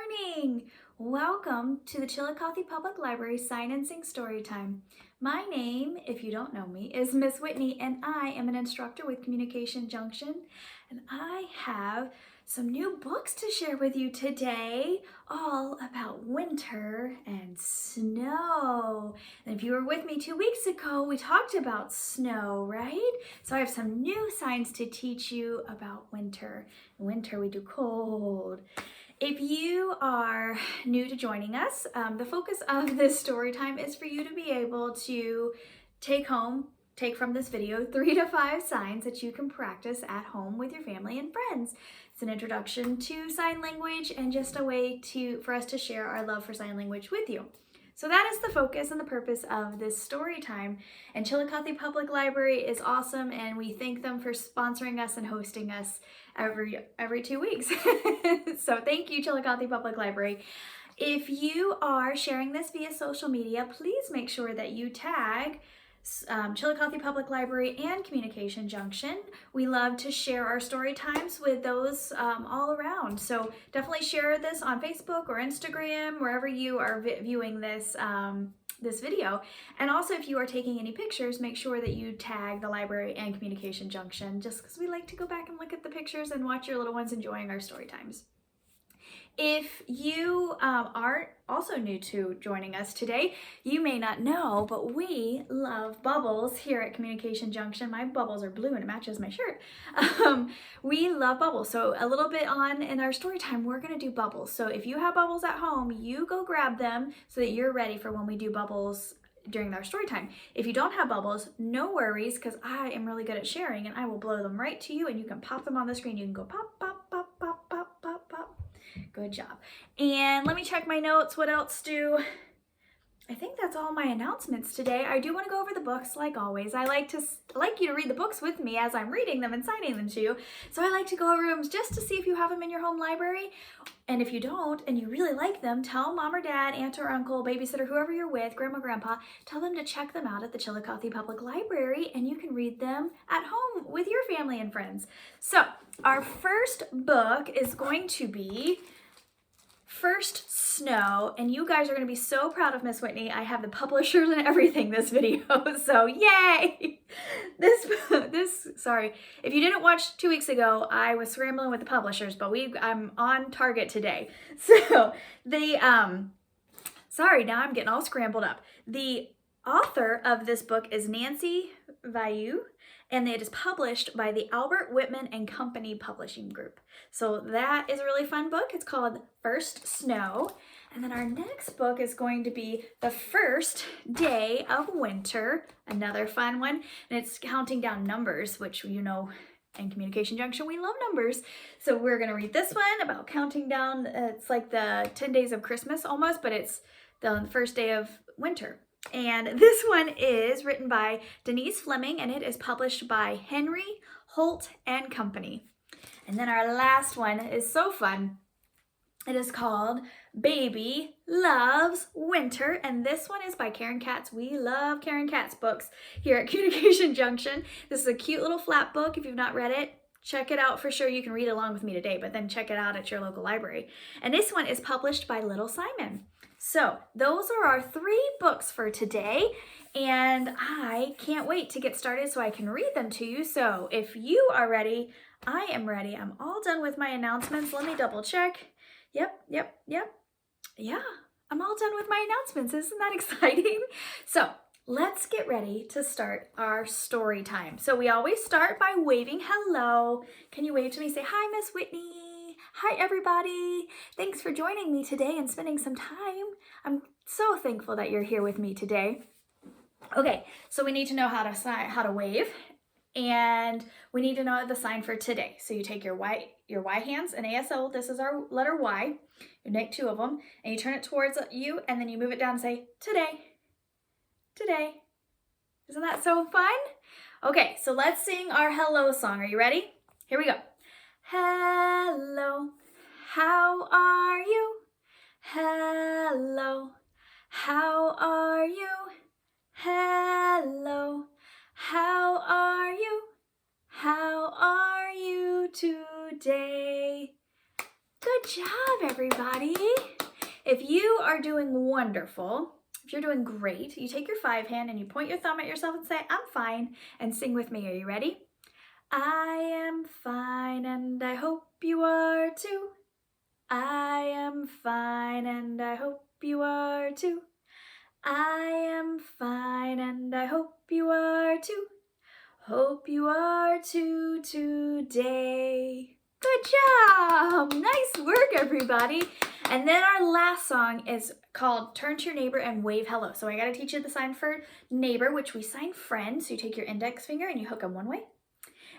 morning! Welcome to the Chillicothe Public Library Sign and Sing Story Time. My name, if you don't know me, is Miss Whitney, and I am an instructor with Communication Junction, and I have some new books to share with you today, all about winter and snow. And if you were with me 2 weeks ago, we talked about snow, right? So I have some new signs to teach you about winter. In winter, we do cold. If you are new to joining us, the focus of this story time is for you to be able to take from this video 3 to 5 signs that you can practice at home with your family and friends. It's an introduction to sign language and just a way for us to share our love for sign language with you. So that is the focus and the purpose of this story time. And Chillicothe Public Library is awesome, and we thank them for sponsoring us and hosting us every 2 weeks. So thank you, Chillicothe Public Library. If you are sharing this via social media, please make sure that you tag Chillicothe Public Library and Communication Junction. We love to share our story times with those all around. So definitely share this on Facebook or Instagram, wherever you are viewing this this video. And also, if you are taking any pictures, make sure that you tag the library and Communication Junction, just because we like to go back and look at the pictures and watch your little ones enjoying our story times. If you are also new to joining us today, you may not know, but we love bubbles here at Communication Junction. My bubbles are blue and it matches my shirt. We love bubbles. So a little bit on in our story time, we're going to do bubbles. So if you have bubbles at home, you go grab them so that you're ready for when we do bubbles during our story time. If you don't have bubbles, no worries, because I am really good at sharing and I will blow them right to you and you can pop them on the screen. You can go pop, pop, pop, pop, pop, pop, pop. Good job. And let me check my notes. What else I think that's all my announcements today. I do want to go over the books like always. I like you to read the books with me as I'm reading them and signing them to you. So I like to go over them just to see if you have them in your home library. And if you don't and you really like them, tell mom or dad, aunt or uncle, babysitter, whoever you're with, grandma, grandpa, tell them to check them out at the Chillicothe Public Library and you can read them at home with your family and friends. So our first book is going to be First Snow, and you guys are going to be so proud of Miss Whitney. I have the publishers and everything this video, so yay! Sorry, if you didn't watch 2 weeks ago, I was scrambling with the publishers, but I'm on target today. So sorry, now I'm getting all scrambled up. The author of this book is Nancy Vayu, and it is published by the Albert Whitman and Company Publishing Group. So that is a really fun book. It's called First Snow. And then our next book is going to be The First Day of Winter, another fun one. And it's counting down numbers, which you know in Communication Junction, we love numbers. So we're going to read this one about counting down. It's like the 10 days of Christmas almost, but it's the first day of winter. And this one is written by Denise Fleming, and it is published by Henry Holt and Company. And then our last one is so fun. It is called Baby Loves Winter, and this one is by Karen Katz. We love Karen Katz books here at Communication Junction. This is a cute little flat book. If you've not read it, check it out for sure. You can read along with me today, but then check it out at your local library. And this one is published by Little Simon. So those are our 3 books for today, and I can't wait to get started so I can read them to you. So if you are ready, I am ready. I'm all done with my announcements. Let me double check. Yep. Yeah, I'm all done with my announcements. Isn't that exciting? So let's get ready to start our story time. So we always start by waving hello. Can you wave to me? Say, hi, Miss Whitney. Hi, everybody. Thanks for joining me today and spending some time. I'm so thankful that you're here with me today. Okay, so we need to know how to wave, and we need to know the sign for today. So you take your Y hands in ASL. This is our letter Y. You make 2 of them, and you turn it towards you, and then you move it down and say, today. Today. Isn't that so fun? Okay, so let's sing our hello song. Are you ready? Here we go. Hello, how are you? Hello, how are you? Hello, how are you? How are you today? Good job, everybody. If you are doing wonderful, if you're doing great, you take your 5 hand and you point your thumb at yourself and say, I'm fine, and sing with me. Are you ready? I am fine and I hope you are too. I am fine and I hope you are too. I am fine and I hope you are too. Hope you are too today. Good job! Nice work, everybody. And then our last song is called Turn to Your Neighbor and Wave Hello. So I gotta teach you the sign for neighbor, which we sign friend. So you take your index finger and you hook them one way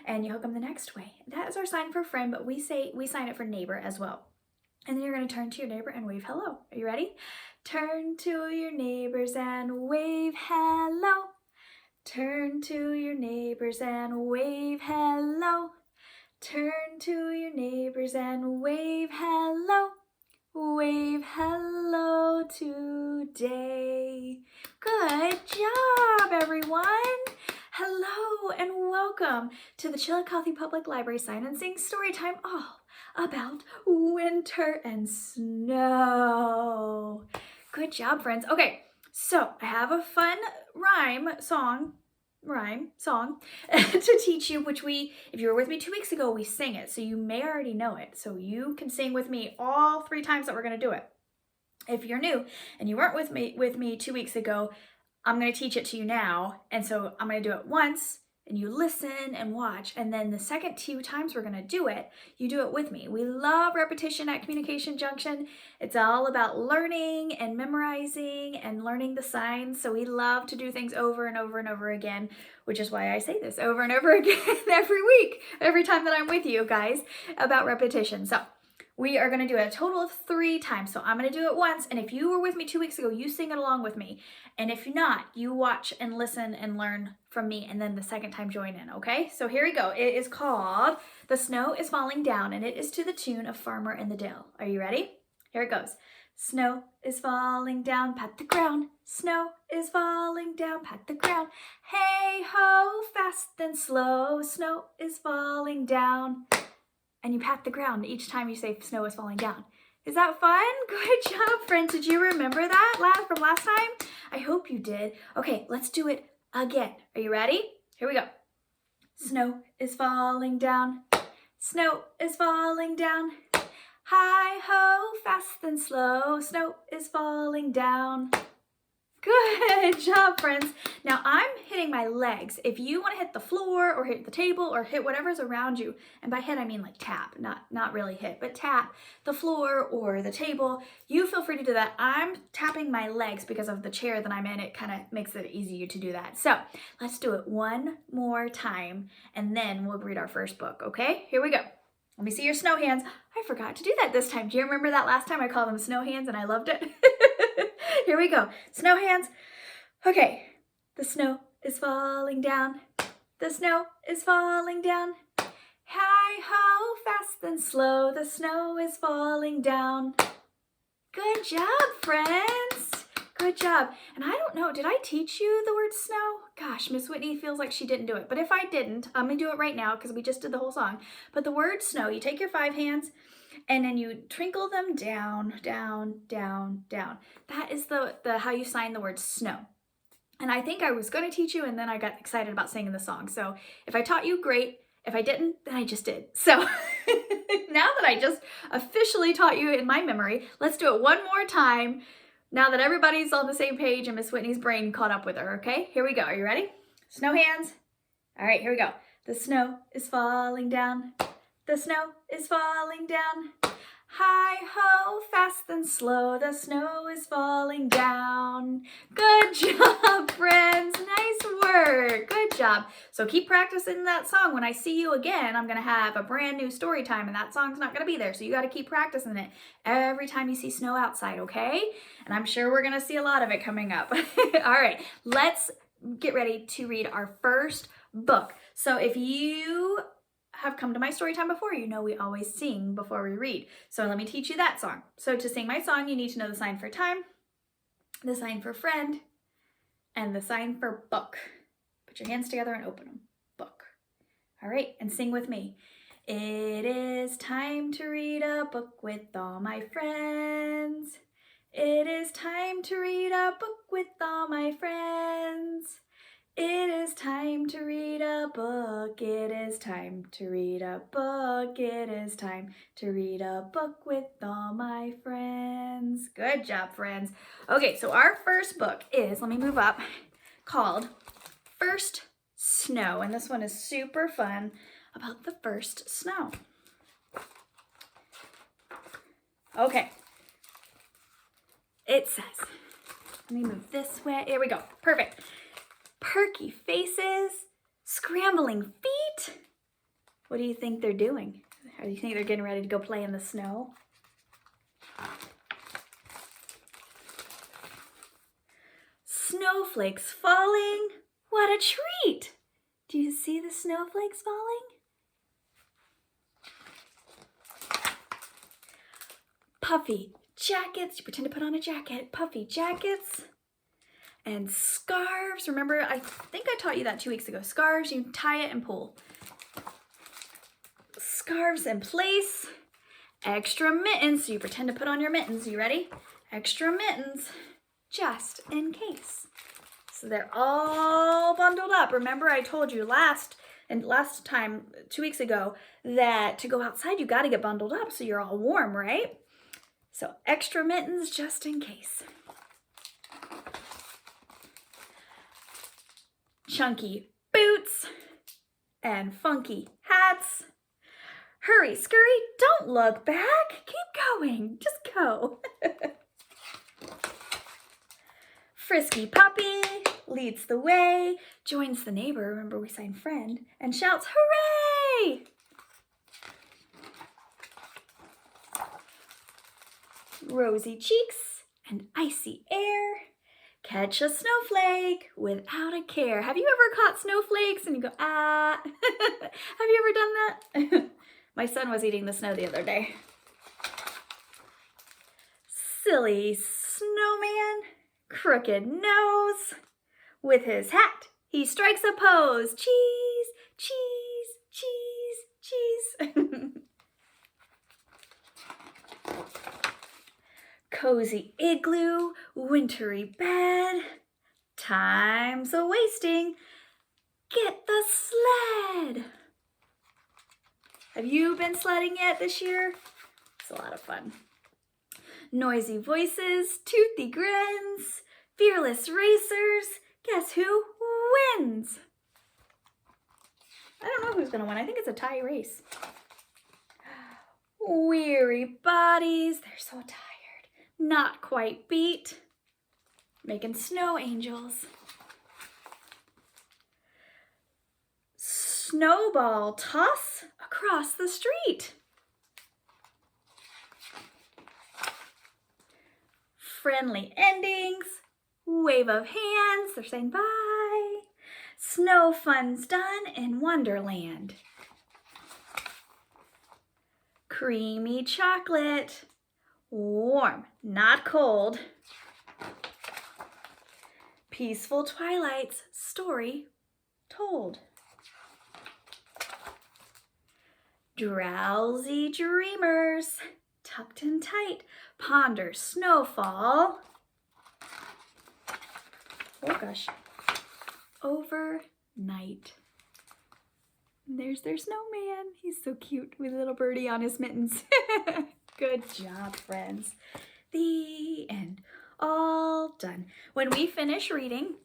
and you hook them the next way. That is our sign for friend, but we sign it for neighbor as well. And then you're gonna turn to your neighbor and wave hello. Are you ready? Turn to your neighbors and wave hello. Turn to your neighbors and wave hello. Turn to your neighbors and wave hello. Wave hello today. Good job, everyone. Hello and welcome to the Chillicothe Public Library Sign and Sing Storytime, all about winter and snow. Good job, friends. Okay, so I have a fun song to teach you, which if you were with me 2 weeks ago, we sang it. So you may already know it. So you can sing with me all 3 times that we're going to do it. If you're new and you weren't with me 2 weeks ago, I'm going to teach it to you now. And so I'm going to do it once and you listen and watch. And then the second 2 times we're going to do it, you do it with me. We love repetition at Communication Junction. It's all about learning and memorizing and learning the signs. So we love to do things over and over and over again, which is why I say this over and over again every week, every time that I'm with you guys, about repetition. So we are going to do it a total of 3 times. So I'm going to do it once. And if you were with me 2 weeks ago, you sing it along with me. And if not, you watch and listen and learn from me. And then the second time join in. Okay. So here we go. It is called The Snow is Falling Down. And it is to the tune of Farmer in the Dale. Are you ready? Here it goes. Snow is falling down, pat the ground. Snow is falling down, pat the ground. Hey ho, fast and slow. Snow is falling down. And you pat the ground each time you say snow is falling down. Is that fun? Good job, friends. Did you remember that from last time? I hope you did. Okay, let's do it again. Are you ready? Here we go. Snow is falling down. Snow is falling down. Hi ho, fast and slow. Snow is falling down. Good job, friends. Now I'm hitting my legs. If you want to hit the floor or hit the table or hit whatever's around you, and by hit I mean like tap, not really hit, but tap the floor or the table, you feel free to do that. I'm tapping my legs because of the chair that I'm in. It kind of makes it easier to do that. So let's do it one more time and then we'll read our first book, okay? Here we go. Let me see your snow hands. I forgot to do that this time. Do you remember that last time I called them snow hands and I loved it? Here we go. Snow hands. Okay. The snow is falling down. The snow is falling down. Hi ho, fast and slow. The snow is falling down. Good job, friends. Good job. And I don't know, did I teach you the word snow? Gosh, Miss Whitney feels like she didn't do it. But if I didn't, I'm going to do it right now because we just did the whole song. But the word snow, you take your 5 hands and then you twinkle them down, down, down, down. That is the how you sign the word snow. And I think I was going to teach you and then I got excited about singing the song. So if I taught you, great. If I didn't, then I just did. So now that I just officially taught you in my memory, let's do it one more time. Now that everybody's on the same page and Miss Whitney's brain caught up with her, okay? Here we go. Are you ready? Snow hands. All right, here we go. The snow is falling down. The snow is falling down. Hi ho, fast and slow. The snow is falling down. Good job, friends. Nice work. Good job. So keep practicing that song. When I see you again, I'm going to have a brand new story time and that song's not going to be there. So you got to keep practicing it every time you see snow outside, okay? And I'm sure we're going to see a lot of it coming up. All right, let's get ready to read our first book. So if you have come to my story time before, you know we always sing before we read. So let me teach you that song. So to sing my song, you need to know the sign for time, the sign for friend, and the sign for book. Put your hands together and open them. Book. All right, and sing with me. It is time to read a book with all my friends. It is time to read a book with all my friends. It is time to read a book. It is time to read a book. It is time to read a book with all my friends. Good job, friends. Okay, so our first book is, let me move up, called First Snow. And this one is super fun about the first snow. Okay. It says, let me move this way. Here we go. Perfect. Perky faces, scrambling feet. What do you think they're doing? How do you think they're getting ready to go play in the snow? Snowflakes falling. What a treat! Do you see the snowflakes falling? Puffy jackets. You pretend to put on a jacket. Puffy jackets. And scarves. Remember, I think I taught you that 2 weeks ago. Scarves, you tie it and pull. Scarves in place. Extra mittens. So you pretend to put on your mittens. You ready? Extra mittens, just in case. So they're all bundled up. Remember, I told you last time, 2 weeks ago, that to go outside, you got to get bundled up so you're all warm, right? So extra mittens, just in case. Chunky boots and funky hats. Hurry, scurry, don't look back. Keep going, just go. Frisky puppy leads the way, joins the neighbor, remember we sang friend, and shouts, hooray! Rosy cheeks and icy air. Catch a snowflake without a care. Have you ever caught snowflakes and you go, ah? Have you ever done that? My son was eating the snow the other day. Silly snowman, crooked nose. With his hat, he strikes a pose. Cheese, cheese, cheese, cheese. Cozy igloo, wintry bed. Time's a wasting. Get the sled. Have you been sledding yet this year? It's a lot of fun. Noisy voices, toothy grins, fearless racers. Guess who wins? I don't know who's gonna win. I think it's a tie race. Weary bodies, they're so tired. Not quite beat. Making snow angels. Snowball toss across the street. Friendly endings. Wave of hands. They're saying bye. Snow fun's done in Wonderland. Creamy chocolate. Warm, not cold. Peaceful twilights, story told. Drowsy dreamers, tucked in tight, ponder snowfall. Oh gosh, overnight. There's their snowman. He's so cute with a little birdie on his mittens. Good job, friends. The end. All done. When we finish reading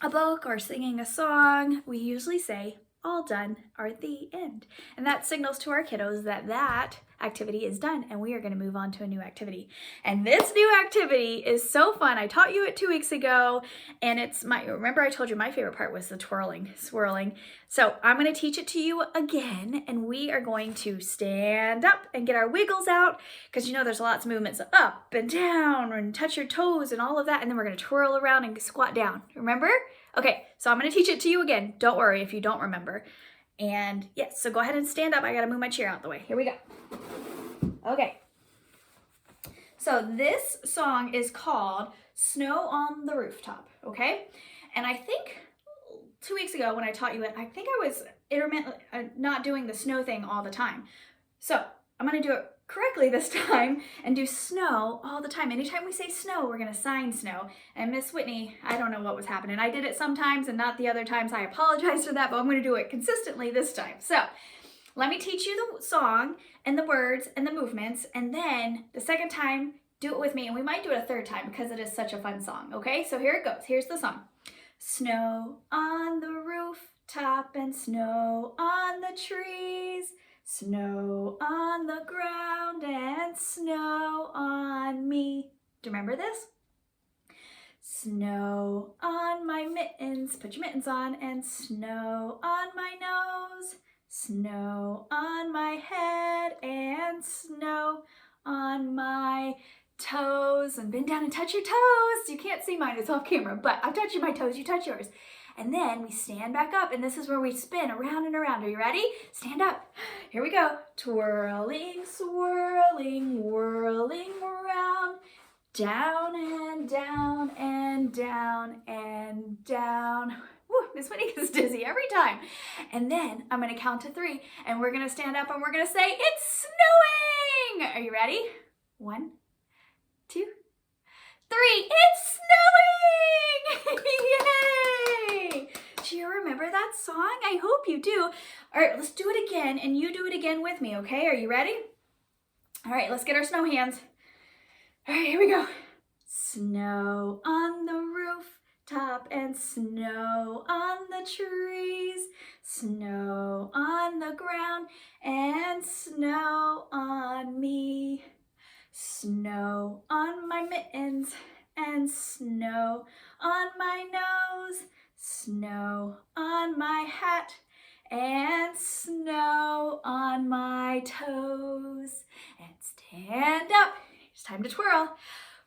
a book or singing a song, we usually say, all done, or the end. And that signals to our kiddos that that activity is done and we are going to move on to a new activity. And this new activity is so fun. I taught you it 2 weeks ago, and remember I told you my favorite part was the swirling. So I'm going to teach it to you again, and we are going to stand up and get our wiggles out, because you know there's lots of movements up and down and touch your toes and all of that, and then we're going to twirl around and squat down. Remember? Okay, so I'm going to teach it to you again. Don't worry if you don't remember. And yes, so go ahead and stand up. I got to move my chair out the way. Here we go. Okay. So this song is called Snow on the Rooftop, okay? And I think 2 weeks ago when I taught you it, I think I was not doing the snow thing all the time. So I'm gonna do it correctly this time and do snow all the time. Anytime we say snow, we're gonna sign snow. And Miss Whitney, I don't know what was happening. I did it sometimes and not the other times. I apologize for that, but I'm gonna do it consistently this time. So let me teach you the song and the words and the movements, and then the second time, do it with me, and we might do it a third time because it is such a fun song, okay? So here it goes. Here's the song. Snow on the rooftop and snow on the trees, snow on the ground and snow on me. Do you remember this? Snow on my mittens, put your mittens on, and snow on my nose, snow on my head, and snow on my toes. And bend down and touch your toes. You can't see mine, it's off camera, but I'm touching my toes, you touch yours. And then we stand back up, and this is where we spin around and around. Are you ready? Stand up. Here we go. Twirling, swirling, whirling around. Down and down and down and down. Woo, Miss Whitney is dizzy every time. And then I'm gonna count to 3, and we're gonna stand up and we're gonna say, it's snowing! Are you ready? 1, 2, 3, it's snowing! Yay! Do you remember that song? I hope you do. All right, let's do it again, and you do it again with me, okay? Are you ready? All right, let's get our snow hands. All right, here we go. Snow on the rooftop and snow on the trees, snow on the ground and snow on me, snow on my mittens and snow on my nose, snow on my hat and snow on my toes. And stand up. It's time to twirl.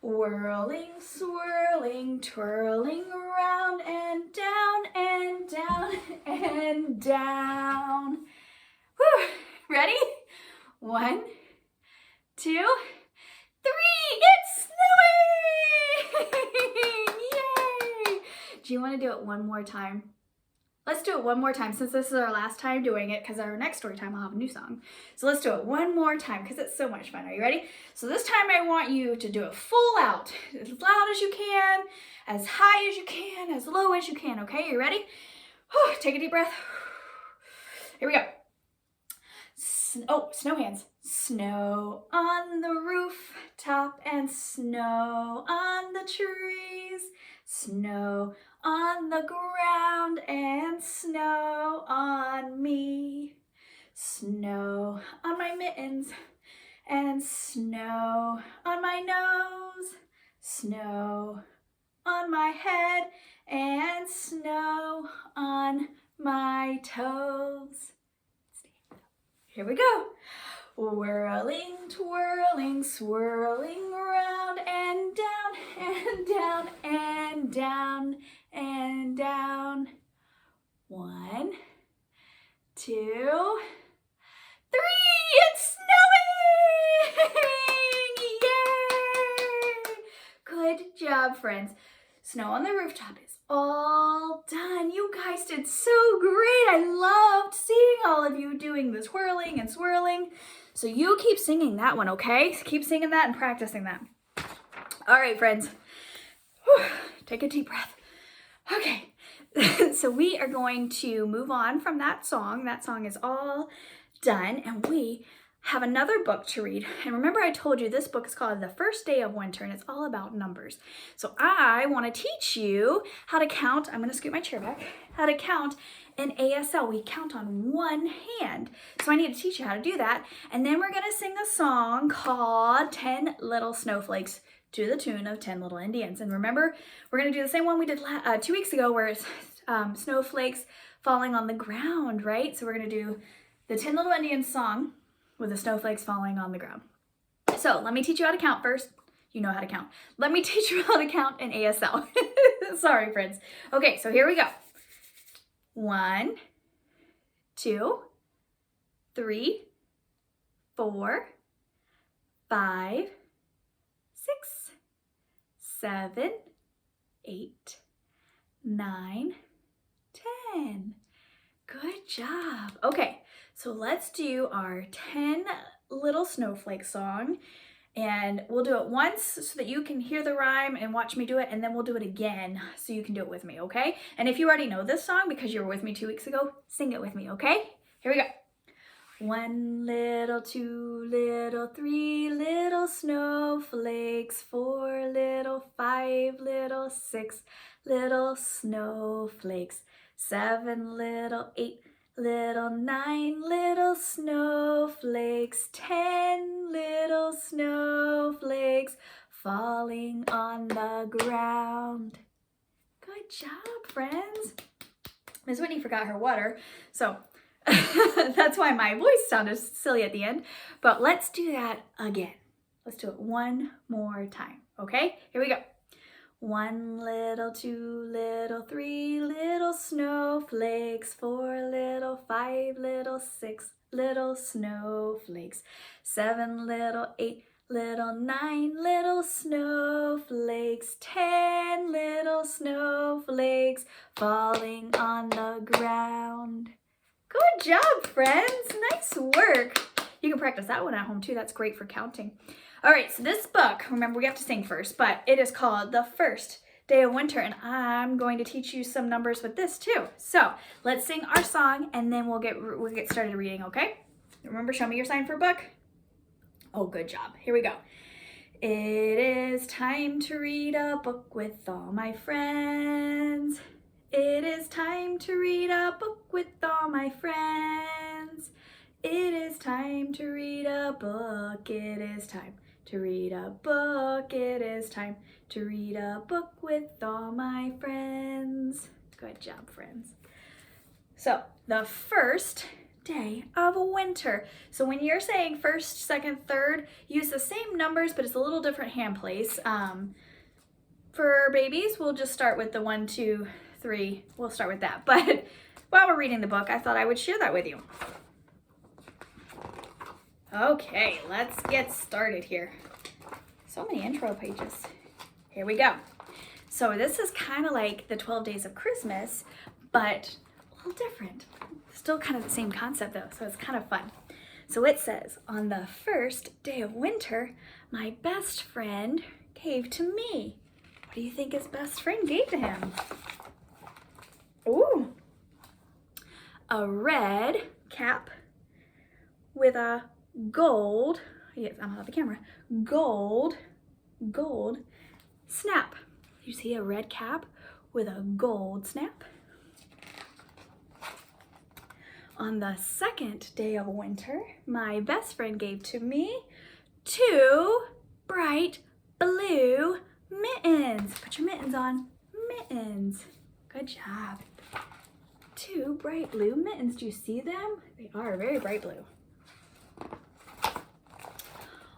Whirling, swirling, twirling around and down and down and down. Whew. Ready? 1, 2, 3. It's snowing! Yay! Do you want to do it one more time? Let's do it one more time since this is our last time doing it, because our next story time I'll have a new song. So let's do it one more time because it's so much fun. Are you ready? So this time I want you to do it full out, as loud as you can, as high as you can, as low as you can, okay? You ready? Whew, take a deep breath. Here we go. Snow hands. Snow on the rooftop and snow on the trees, snow on the ground and snow on me, snow on my mittens and snow on my nose, snow on my head and snow on my toes. Here we go. Whirling, twirling, swirling around and down and down and down and down. 1, 2, 3. It's snowing! Yay! Good job, friends. Snow on the rooftop is all done. You guys did so great. I loved seeing all of you doing the twirling and swirling. So you keep singing that one, okay? Keep singing that and practicing that. All right, friends. Whew. Take a deep breath. Okay, so we are going to move on from that song. That song is all done, and we have another book to read. And remember, I told you this book is called The First Day of Winter, and it's all about numbers. So I want to teach you how to count. I'm going to scoot my chair back. How to count in ASL. We count on one hand. So I need to teach you how to do that. And then we're going to sing a song called 10 Little Snowflakes to the tune of 10 Little Indians. And remember, we're going to do the same one we did 2 weeks ago, where it's snowflakes falling on the ground, right? So we're going to do the 10 Little Indians song with the snowflakes falling on the ground. So let me teach you how to count first. You know how to count. Let me teach you how to count in ASL. Sorry, friends. Okay, so here we go. 1, 2, 3, 4, 5, 6, 7, 8, 9, 10. Good job. Okay, so let's do our 10 little snowflake song. And we'll do it once so that you can hear the rhyme and watch me do it, and then we'll do it again so you can do it with me, okay? And if you already know this song because you were with me 2 weeks ago, sing it with me, okay? Here we go. 1 little, 2 little, 3 little snowflakes, 4 little, 5 little, 6 little snowflakes, 7 little, 8 little, 9 little snowflakes, 10 little snowflakes falling on the ground. Good job, friends. Miss Whitney forgot her water, so that's why my voice sounded silly at the end, but let's do that again. Let's do it one more time, okay? Here we go. 1 little, 2 little, 3 little snowflakes, 4 little, 5 little, 6 little snowflakes, 7 little, 8 little, 9 little snowflakes, 10 little snowflakes falling on the ground. Good job, friends. Nice work. You can practice that one at home too. That's great for counting. All right, so this book, remember we have to sing first, but it is called The First Day of Winter, and I'm going to teach you some numbers with this too. So let's sing our song, and then we'll get started reading, okay? Remember, show me your sign for book. Oh, good job. Here we go. It is time to read a book with all my friends. It is time to read a book with all my friends. It is time to read a book. It is time to read a book. It is time to read a book with all my friends. Good job, friends. So, the first day of winter. So when you're saying first, second, third, use the same numbers, but it's a little different hand place. For babies, we'll just start with the 1, 2, 3. We'll start with that. But while we're reading the book, I thought I would share that with you. Okay, let's get started here. So many intro pages. Here we go. So this is kind of like the 12 Days of Christmas, but a little different. Still kind of the same concept though, so it's kind of fun. So it says, on the first day of winter, my best friend gave to me. What do you think his best friend gave to him? Ooh, a red cap with a gold, yes, I'm out of the camera, gold snap. You see a red cap with a gold snap? On the second day of winter, my best friend gave to me 2 bright blue mittens. Put your mittens on. Mittens. Good job. 2 bright blue mittens. Do you see them? They are very bright blue.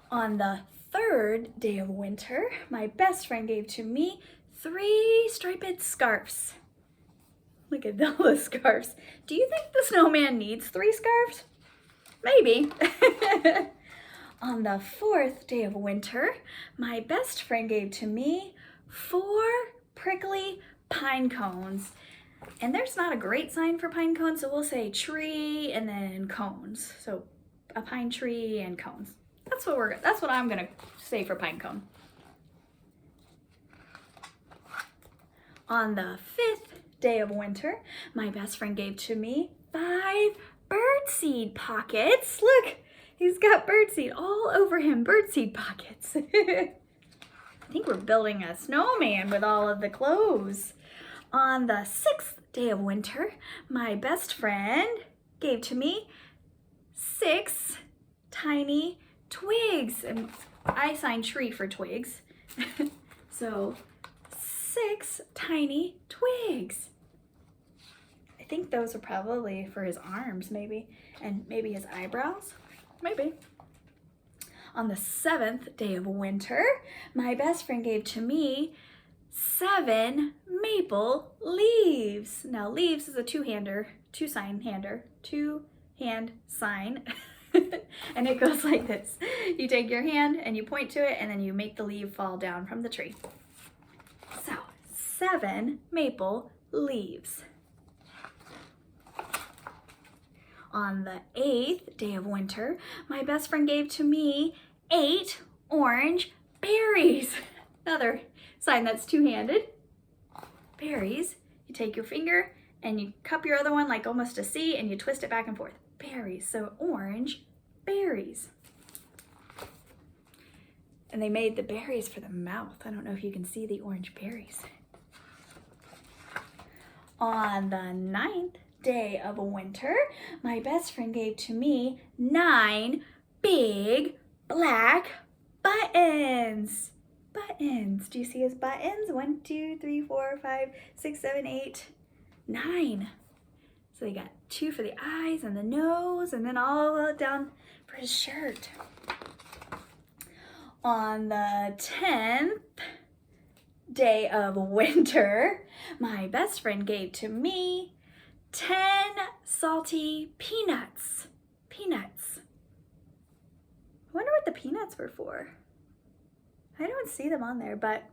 On the third day of winter, my best friend gave to me 3 striped scarves. Look at all the scarves. Do you think the snowman needs 3 scarves? Maybe. On the fourth day of winter, my best friend gave to me 4 prickly pine cones. And there's not a great sign for pine cones, so we'll say tree and then cones. So a pine tree and cones. That's what I'm gonna say for pine cone. On the 5th day of winter, my best friend gave to me 5 birdseed pockets. Look, he's got birdseed all over him, birdseed pockets. I think we're building a snowman with all of the clothes. On the 6th day of winter, my best friend gave to me 6 tiny twigs, and I signed tree for twigs. So 6 tiny twigs. I think those are probably for his arms, maybe, and maybe his eyebrows, maybe. On the 7th day of winter, my best friend gave to me 7 maple leaves. Now, leaves is a two-hand sign. And it goes like this. You take your hand and you point to it, and then you make the leaf fall down from the tree. So, 7 maple leaves. On the 8th day of winter, my best friend gave to me 8 orange berries. Another sign that's two-handed. Berries. You take your finger and you cup your other one like almost a C and you twist it back and forth. Berries. So orange berries. And they made the berries for the mouth. I don't know if you can see the orange berries. On the 9th day of winter, my best friend gave to me 9 big black buttons. Buttons. Do you see his buttons? 1, 2, 3, 4, 5, 6, 7, 8, 9. So they got 2 for the eyes and the nose, and then all down for his shirt. On the 10th day of winter, my best friend gave to me 10 salty peanuts. Peanuts. I wonder what the peanuts were for. I don't see them on there, but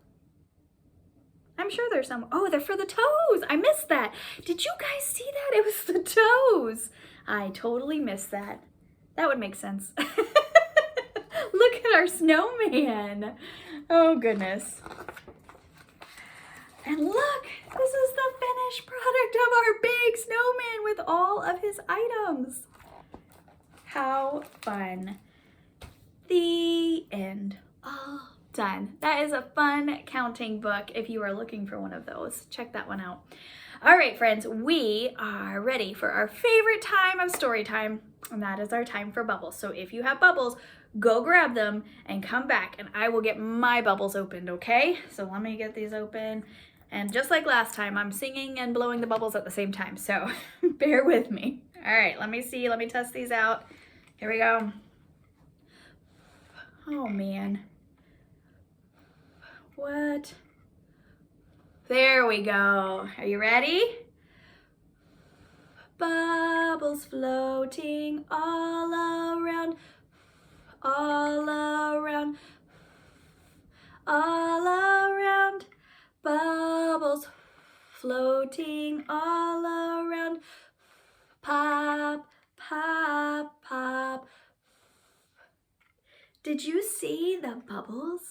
I'm sure there's some. Oh, they're for the toes. I missed that. Did you guys see that? It was the toes. I totally missed that. That would make sense. Look at our snowman. Oh, goodness. And look, this is the finished product of our big snowman with all of his items. How fun. The end. All done. That is a fun counting book if you are looking for one of those. Check that one out. All right, friends, we are ready for our favorite time of story time, and that is our time for bubbles. So if you have bubbles, go grab them and come back, and I will get my bubbles opened, okay? So let me get these open. And just like last time, I'm singing and blowing the bubbles at the same time, so bear with me. All right, let me see. Let me test these out. Here we go. Oh, man. What? There we go. Are you ready? Bubbles floating all around, all around, all around. Bubbles floating all around. Pop, pop, pop. Did you see the bubbles?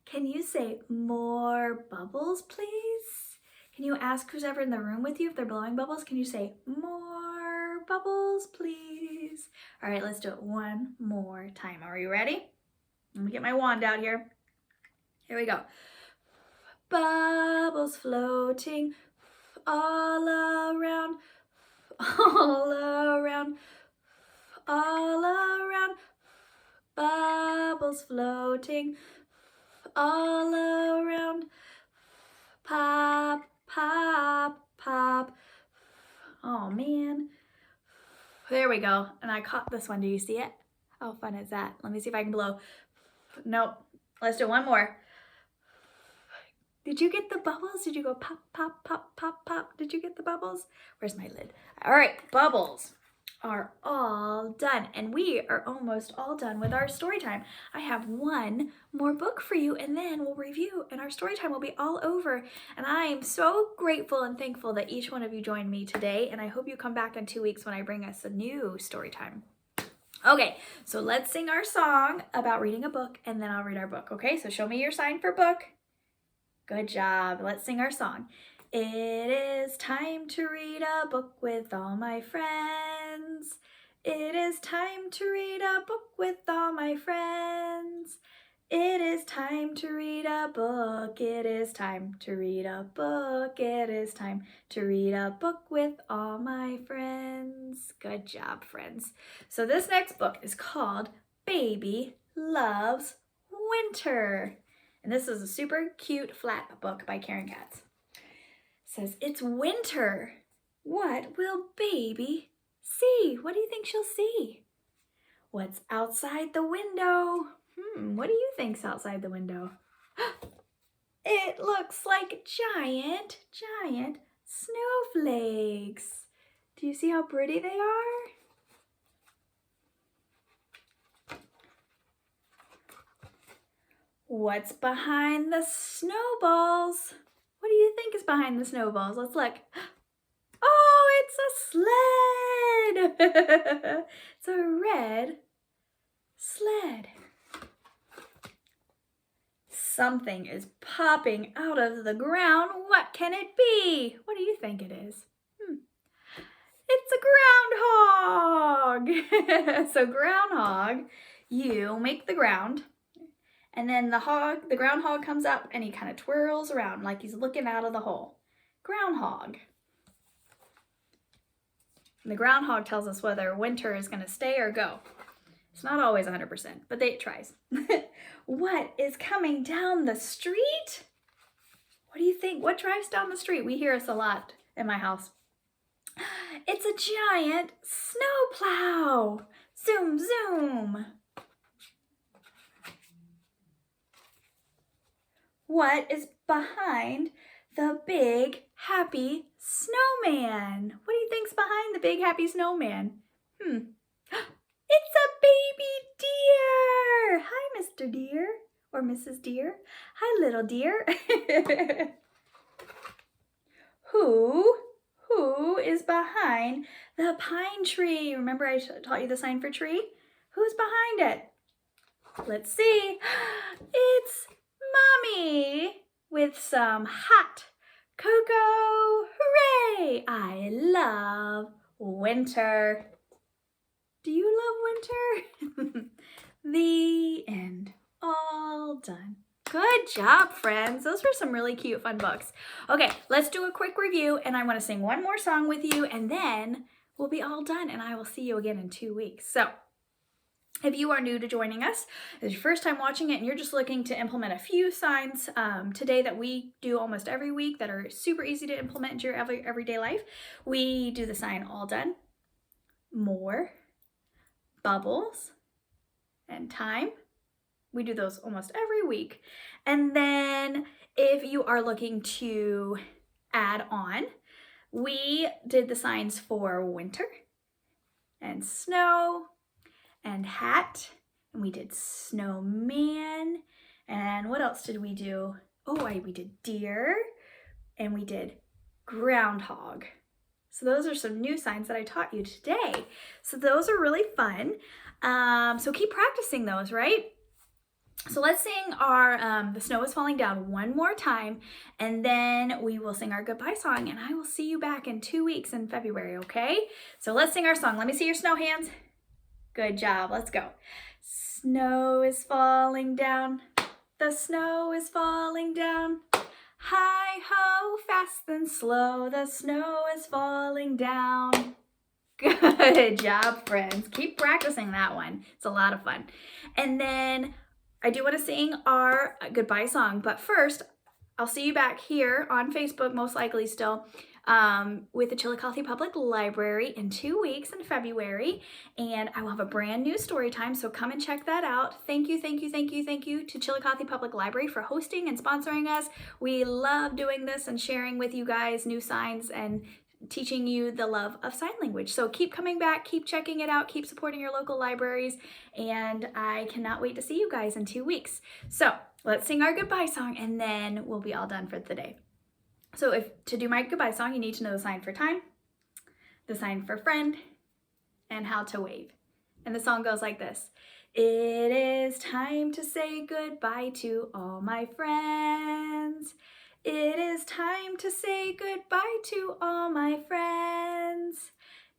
Can you say more bubbles, please? Can you ask who's ever in the room with you if they're blowing bubbles? Can you say more bubbles, please? All right, let's do it one more time. Are you ready? Let me get my wand out here. Here we go. Bubbles floating all around, all around, all around. Bubbles floating all around. Pop, pop, pop. Oh, man. There we go. And I caught this one. Do you see it? How fun is that? Let me see if I can blow. Nope. Let's do one more. Did you get the bubbles? Did you go pop, pop, pop, pop, pop? Did you get the bubbles? Where's my lid? All right, bubbles are all done, and we are almost all done with our story time. I have one more book for you, and then we'll review, and our story time will be all over. And I am so grateful and thankful that each one of you joined me today, and I hope you come back in 2 weeks when I bring us a new story time. Okay, so let's sing our song about reading a book, and then I'll read our book, okay? So show me your sign for book. Good job. Let's sing our song. It is time to read a book with all my friends. It is time to read a book with all my friends. It is time to read a book. It is time to read a book. It is time to read a book with all my friends. Good job, friends. So this next book is called Baby Loves Winter. And this is a super cute flat book by Karen Katz. It says, it's winter. What will baby see? What do you think she'll see? What's outside the window? What do you think's outside the window? It looks like giant snowflakes. Do you see how pretty they are? What's behind the snowballs? What do you think is behind the snowballs? Let's look. Oh, it's a sled. It's a red sled. Something is popping out of the ground. What can it be? What do you think it is? It's a groundhog. So groundhog, you make the ground, and then the groundhog comes up and he kind of twirls around like he's looking out of the hole. Groundhog. And the groundhog tells us whether winter is going to stay or go. It's not always 100%, but it tries. What is coming down the street? What do you think? What drives down the street? We hear us a lot in my house. It's a giant snowplow. Zoom, zoom. What is behind the big happy snowman? What do you think's behind the big happy snowman? It's a baby deer. Hi, Mr. Deer or Mrs. Deer. Hi, little deer. Who is behind the pine tree? Remember I taught you the sign for tree? Who's behind it? Let's see. It's Mommy with some hot cocoa. Hooray! I love winter. Do you love winter? The end. All done. Good job, friends. Those were some really cute, fun books. Okay, let's do a quick review, and I want to sing one more song with you, and then we'll be all done, and I will see you again in 2 weeks. So, if you are new to joining us, it's your first time watching it, and you're just looking to implement a few signs today that we do almost every week that are super easy to implement into your everyday life, we do the sign all done, more, bubbles, and time. We do those almost every week. And then if you are looking to add on, we did the signs for winter and snow and hat, and we did snowman, and what else did we do? We did deer, and we did groundhog. So those are some new signs that I taught you today. So those are really fun. So keep practicing those, right? So let's sing our The Snow is Falling Down one more time, and then we will sing our goodbye song, and I will see you back in 2 weeks in February, okay? So let's sing our song. Let me see your snow hands. Good job. Let's go. Snow is falling down. The snow is falling down. Hi-ho, fast and slow. The snow is falling down. Good job, friends. Keep practicing that one. It's a lot of fun. And then I do want to sing our goodbye song, but first, I'll see you back here on Facebook, most likely still, with the Chillicothe Public Library in 2 weeks in February, and I will have a brand new story time, so come and check that out. Thank you to Chillicothe Public Library for hosting and sponsoring us. We love doing this and sharing with you guys new signs and teaching you the love of sign language. So keep coming back, keep checking it out, keep supporting your local libraries, and I cannot wait to see you guys in 2 weeks. So let's sing our goodbye song, and then we'll be all done for the day. So to do my goodbye song, you need to know the sign for time, the sign for friend, and how to wave. And the song goes like this. It is time to say goodbye to all my friends. It is time to say goodbye to all my friends.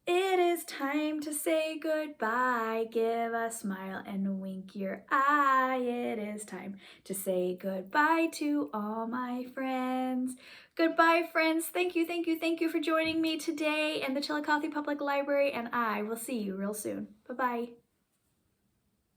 It is time to say goodbye. Give a smile and wink your eye. It is time to say goodbye to all my friends. Goodbye, friends. Thank you for joining me today in the Chillicothe Public Library, and I will see you real soon. Bye-bye.